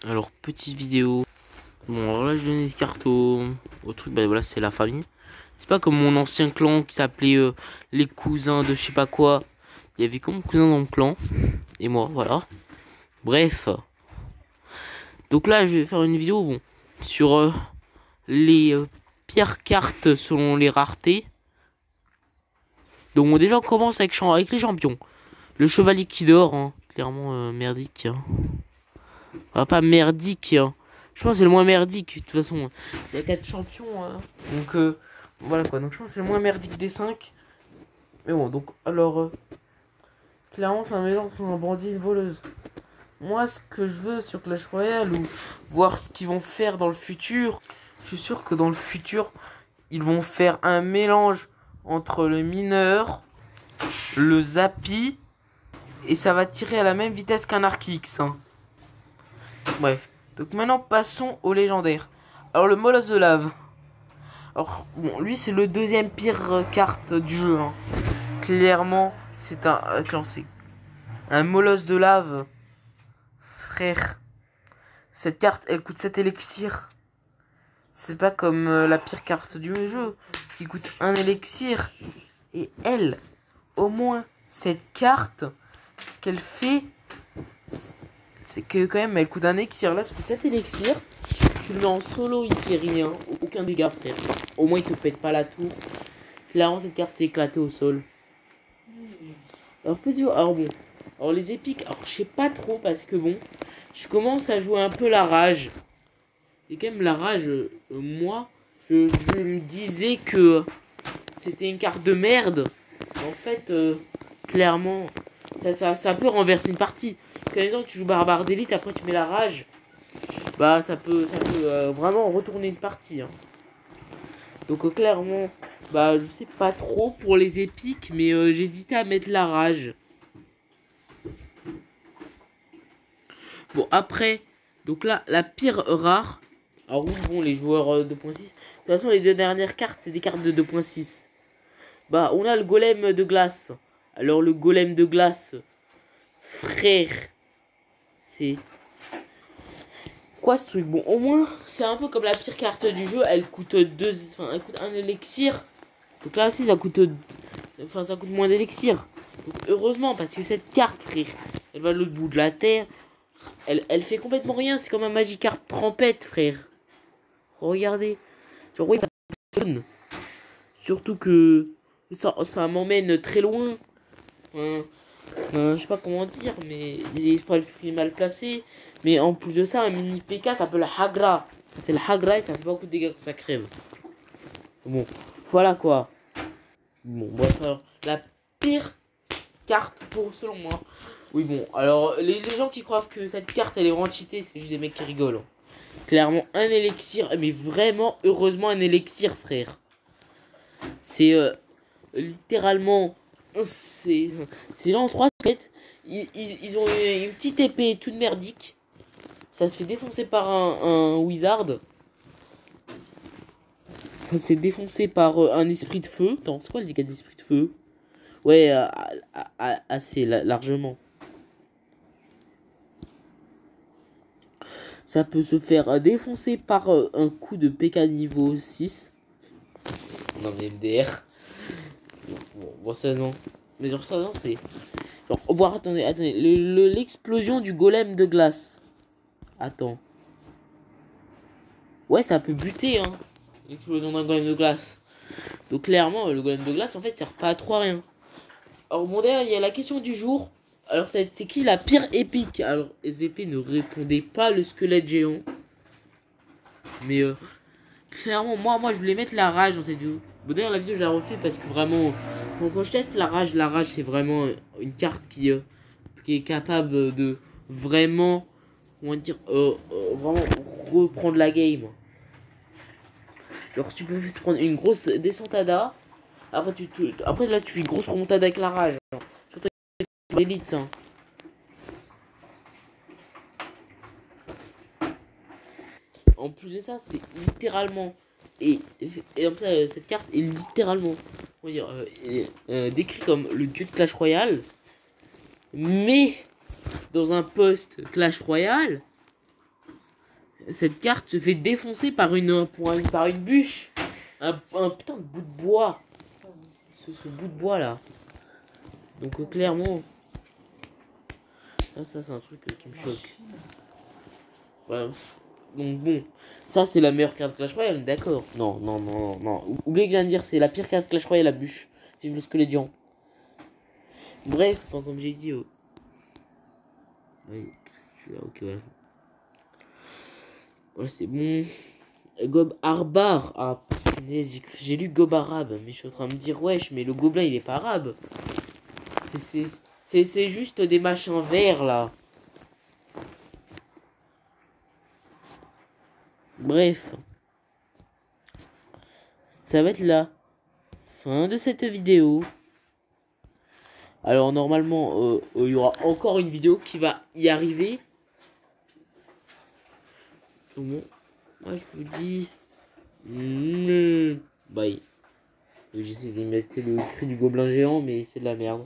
Alors, petite vidéo. Bon, alors là, je donnais des cartes au truc. Bah voilà, c'est la famille. C'est pas comme mon ancien clan qui s'appelait les cousins de je sais pas quoi. Il y avait comme mon cousin dans le clan. Et moi, voilà. Bref. Donc là, je vais faire une vidéo bon, sur les pires cartes selon les raretés. Donc bon, déjà, on commence avec les champions. Le chevalier qui dort, hein. Clairement merdique. Hein. Ah, pas merdique. Hein. Je pense que c'est le moins merdique. De toute façon, il y a 4 champions. Hein. Donc voilà quoi. Donc je pense que c'est le moins merdique des 5. Mais bon, donc alors, clairement, c'est un mélange entre un bandit et une voleuse. Moi, ce que je veux sur Clash Royale, ou voir ce qu'ils vont faire dans le futur, je suis sûr que dans le futur, ils vont faire un mélange entre le mineur, le Zappy, et ça va tirer à la même vitesse qu'un Arc-X. Hein. Bref. Donc maintenant, passons au légendaire. Alors, le Molosse de lave. Alors, bon, lui, c'est le deuxième pire carte du jeu. Hein. Clairement, c'est un Molosse de lave. Frère. Cette carte, elle coûte 7 élixirs. C'est pas comme la pire carte du jeu, qui coûte 1 élixir. Et elle, au moins, cette carte, ce qu'elle fait, c'est que quand même, elle coûte 1 élixir. Là, ça coûte 7 élixirs. Tu le mets en solo, il fait rien. Aucun dégât, frère. Au moins, il te pète pas la tour. Clairement, cette carte s'est éclatée au sol. Alors bon. Alors les épiques, alors je sais pas trop parce que bon, je commence à jouer un peu la rage. Et quand même la rage, moi, je me disais que c'était une carte de merde. En fait, clairement, ça peut renverser une partie. Quand exemple tu joues barbare d'élite, après tu mets la rage, bah ça peut vraiment retourner une partie. Hein. Donc clairement, bah je sais pas trop pour les épiques, mais j'hésitais à mettre la rage. Bon après, donc là, la pire rare. Alors oui, bon, les joueurs 2.6. De toute façon, les deux dernières cartes, c'est des cartes de 2.6. Bah, on a le golem de glace. Alors le golem de glace, frère, c'est... Quoi ce truc? Bon, au moins, c'est un peu comme la pire carte du jeu. Elle coûte elle coûte 1 élixir. Donc là aussi, ça coûte moins d'élixir. Donc heureusement, parce que cette carte, frère, elle va à l'autre bout de la terre. Elle fait complètement rien. C'est comme un Magikarp trempette, frère. Regardez. Genre, oui, ça sonne. Surtout que ça m'emmène très loin. Je sais pas comment dire, mais les esprits mal placés. Mais en plus de ça, un mini PK s'appelle Hagra. Ça fait le Hagra et ça fait beaucoup de dégâts quand ça crève. Bon, voilà quoi. Bon, bref, alors, la pire carte pour selon moi. Oui, bon, alors, les gens qui croient que cette carte elle est vraiment cheatée, c'est juste des mecs qui rigolent. Clairement, un élixir, mais vraiment, heureusement, un élixir, frère. C'est littéralement. C'est là en 3 sets. Ils ont une petite épée toute merdique. Ça se fait défoncer par un wizard. Ça se fait défoncer par un esprit de feu. Attends, c'est quoi le dégât d'esprit de feu? Ouais, assez largement. Ça peut se faire défoncer par un coup de PK niveau 6. Non mais MDR. Bon ça non. Mais genre ça non c'est... Genre, voir, attendez. L'explosion du golem de glace. Attends. Ouais, ça peut buter, hein. L'explosion d'un golem de glace. Donc clairement, le golem de glace, en fait, sert pas à trop à rien. Alors bon, d'ailleurs, il y a la question du jour. Alors, c'est qui la pire épique? Alors, SVP ne répondait pas le squelette géant. Mais, clairement, moi, je voulais mettre la rage dans cette vidéo. Bon, d'ailleurs, la vidéo, je la refais parce que vraiment, quand je teste la rage, c'est vraiment une carte qui est capable de vraiment, on va dire, vraiment reprendre la game. Genre, si tu peux prendre une grosse descentada, après là, tu fais une grosse remontada avec la rage. Genre. Surtout avec l'élite. Hein. En plus de ça, c'est littéralement. Et en plus, cette carte est littéralement, on va dire, décrit comme le dieu de Clash Royale. Mais dans un post Clash Royale, cette carte se fait défoncer par par une bûche. Un putain de bout de bois. Ce bout de bois là. Donc clairement. Ça c'est un truc qui me choque. Bref. Donc bon. Ça c'est la meilleure carte Clash Royale, d'accord. Non, non, non, non, non. Oubliez que je viens de dire, c'est la pire carte Clash Royale, la bûche. Vive le squelette géant. Bref, enfin, comme j'ai dit. Oui, ok, voilà. Voilà, c'est bon. Gob Arbar. Ah, punaise, j'ai lu Gob arabe. Mais je suis en train de me dire, wesh, mais le gobelin il est pas arabe. C'est juste des machins verts là. Bref. Ça va être la fin de cette vidéo. Alors normalement, il y aura encore une vidéo qui va y arriver. Bon, moi je vous dis... Bye. J'essaie d'imiter le cri du gobelin géant, mais c'est de la merde.